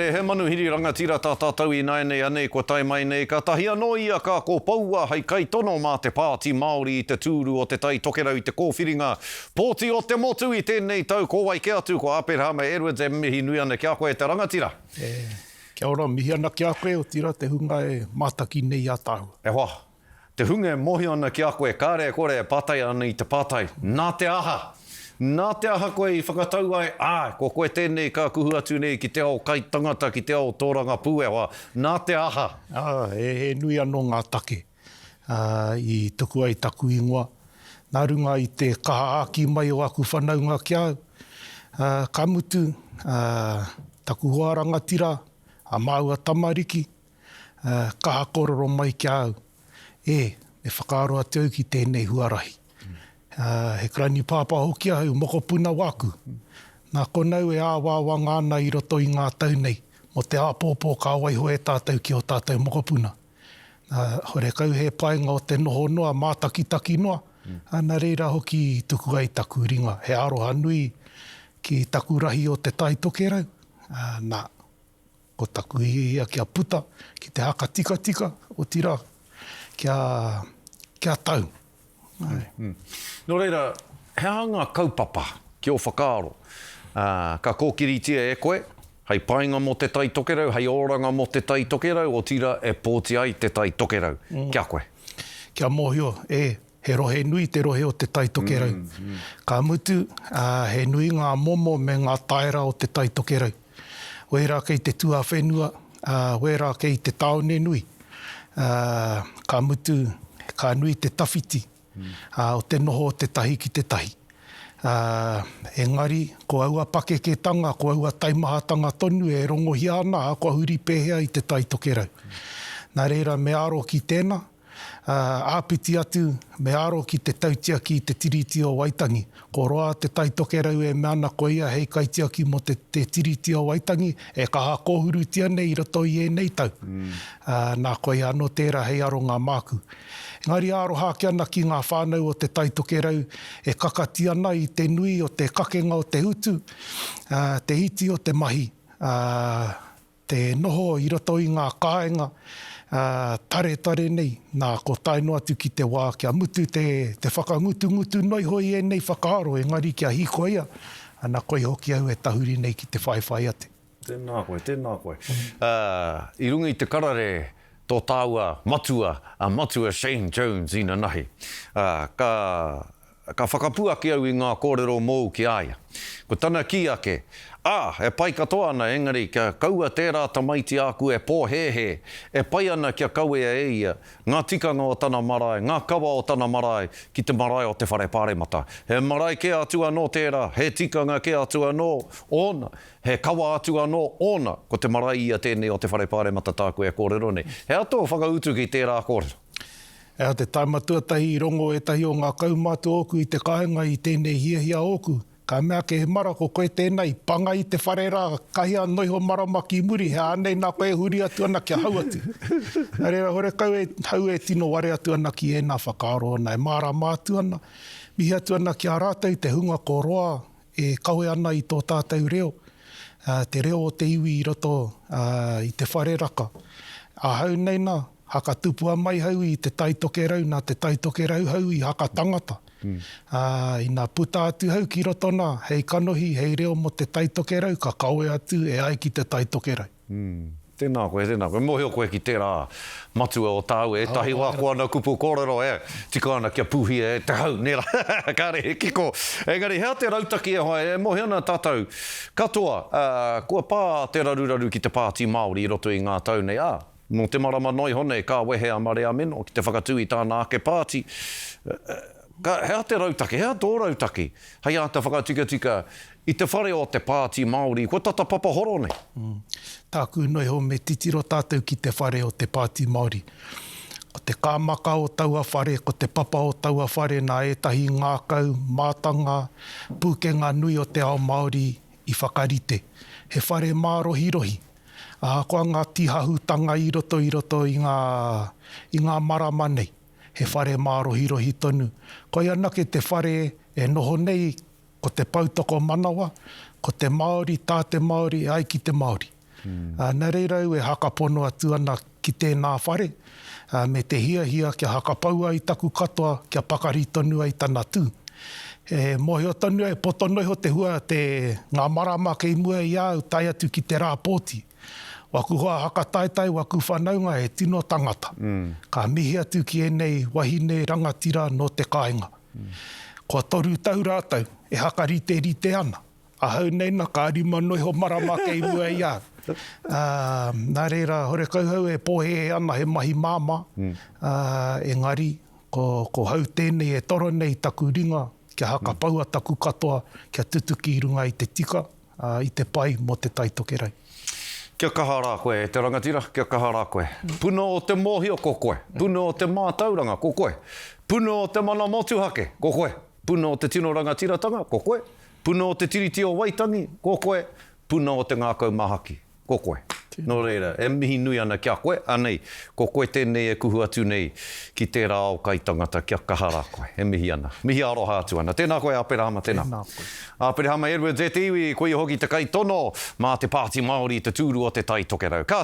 He manuhiri rangatira tā tātou I nai nei anei ko tai mai nei ka tahi anō ia ka ko paua hei kai tono mā te pāti Māori I te tūru o te tai tokerau I te kōwhiringa. Pōti o te motu I tēnei tau ko wai ke atu ko Aperahama Edwards e mihi nui ana kia koe te rangatira. Kia ora, mihi ana kia koe o tira te hunga e mātaki nei a tāhua. E hoa, te hunga e mohi ana kia koe kāre kore e pātai ana I te pātai. Nā te aha koe I whakatau ai, ko koe tēnei ka kuhu atu nei ki te ao kai tangata, ki te ao tōranga pūewa. Nā te aha. He nui anō ngā take I tuku ai taku ingoa. Nā runga I te kaha āki mai o aku whanaunga kia au. Ka mutu, taku hoa rangatira, a māua tamariki, kaha kororo mai kia au. Me whakaaro atu au ki tēnei huarahi. He krani pāpā hoki au, moko puna waku. Nā konau e āwāwanga ana I roto I ngā tau nei, mo te āpōpō ka waiho e tātou ki o tātou moko puna. Hore kau he paenga o te noho noa, mātakitaki noa, ana reira hoki I tuku ai taku ringa. He aroha nui ki taku rahi o te tai tokerau. Nā, ko taku ia kia puta, ki te haka tika tika o tira, kia tau. Nō reira, he hanga kaupapa ki o whakaaro. Ka kōkiritia e koe, hei painga mo te tai tokerau, hei oranga mo te tai tokerau, o tira e pōti ai te tai tokerau. Kia koe? Kia mōhio, he rohe nui te rohe o te tai tokerau. Ka mutu, he nui ngā momo me ngā taera o te tai tokerau. Wera kei te tua whenua, wera kei te taone nui. Ka mutu, ka nui te tawhiti. O te noho o te tahi ki te tahi. Engari, ko aua pakeketanga, ko aua taimahatanga tonu e rongohi ana, ko huri pēhea I te tai tokerau. Nā reira, me aro ki tēnā, āpiti atu, me aro ki te tautiaki I te tiriti o Waitangi. Ko roa te tai tokerau e me ana ko ia hei kaitiaki mo te tiriti o Waitangi, e kaha kōhurutia nei I roto I e nei tau. Nā ko ia anō tērā hei aro ngā māku. Ngari aroha ki ana ki ngā whānau o te tai tokerau, e kakati ana I te nui o te kakenga o te utu, te iti o te mahi, te noho I roto I ngā kāenga, tare nei, nā ko taino atu ki te wā, kia mutu te whakangutu noi hoi e nei whakaaro, engari kia hiko ia, ana koi hoki au e tahuri nei ki te whaiwhai ate. Tēnā koe. I runga I te karare, tō tāua matua Shane Jones ina nahi. Ka whakapuaki au I ngā kōrero mou ki aia. Ko tana ki ake, e pai katoa ana engari kia kaua tērā tamaiti aku e pōhehe, e pai ana kia kaue e ia, ngā tikanga o tana marae, ngā kawa o tana marae, ki te marae o te whare pāremata. He marae ke atua no tērā, he tikanga ke atua no ona, he kawa atua no ona, ko te marae ia tēnei o te whare pāremata tāku e kōrero nei. He ato whakautu ki tērā kōrero. Te taimatuatahi I rongo e tahi o ngā kaumatu oku I te kāinga I tēnei hiahia oku. Ka mea ke he mara ko koe tēnei, panga I te whare rā, kahia noiho marama ki muri, he anei nā koe huri atu ana kia hau atu. Nā reira, hore kau hau e tino ware atu ana ki e nā whakaaro ana, e mārama atu ana, mihi atu ana ki a rātou, te hunga ko roa, e kaue ana I tō tātou reo, te reo o te iwi I roto I te whare raka. A hau nei nā, haka tupua mai hau I te tai tokerau, nā te tai tokerau hau I haka tangata. I nā puta atu hau ki roto nā, hei kanohi, hei reo mo te tai tokerau, ka kaue atu e ai ki te tai tokerau. Tēnā koe. Mohio koe ki tērā matua o tāu e tahi wāko ana kupu kōrero tika ana kia puhi e te hau, nera, kāre he kiko. Engari, hea te rautaki e hoa, mohi ana tātou. Katoa, kua pā te raruraru ki te pāti Māori I roto I ngā tau nei, no te marama noi hone, ka wehe a marea meno, ki te whakatui tāna ake pāti. Hea te rautaki, hea tō rautaki, hei a te whakatika I te whare o te pāti Māori, ko tata papa horo nei? Tāku noi ho me titiro tātou ki te whare o te pāti Māori. Ko te kāmaka o taua whare, ko te papa o taua whare, nā etahi ngākau, mātanga, pūkenga nui o te ao Māori I whakarite. He whare mārohi-rohi. Koa ngā tīhahutanga I roto I ngā marama nei. He whare mārohi-rohi tonu. Ko ia nake te whare e noho nei ko te pautoko manawa, ko te Māori, tā te Māori, ai ki te Māori. Nā reira e hakapono atu ana ki tēnā whare, me te hia kia hakapaua i taku katoa, kia pakari tonu ai tana tū. Mohi o tonu e potono ho te hua te ngā marama kei mua i au tai atu ki te rā pōti. Waku hoa hakataitai, waku whanaunga e tino tangata. Ka mihi atu ki enei wahine rangatira no te kāinga. Ko toru tau rātau, e haka rite ana. Ahau neina, ka arima noi ho marama kei mua i au. Nā reira, hore kauhau e pōhe ana he mahi māma. Engari, ko hau tēnei e toro nei taku ringa, kia hakapaua taku katoa, kia tutuki i runga i te tika, i te pai mo te taitokerau. Kia kaha rā koe, te rangatira, kia kaha rā koe. Puna o te mōhio, ko koe. Puna o te mātauranga, ko koe. Puna o te mana motuhake, ko koe. Puna o te tino rangatiratanga, ko koe. Puna o te tiriti o waitangi, ko koe. Puna o te ngākau mahaki, ko koe. No reira, e mihi nui ana kia koe, anei, ko koe tēnei e kuhu atu nei ki tērā o kai tangata, kia kaha rā koe, e mihi ana. Mihi aroha atu ana. Tēnā koe, Aperahama, tēnā. Aperahama Edward, e te iwi, koe hoki te kai tono, mā te Pāti Māori, te tūru o te tai tokerau. Ka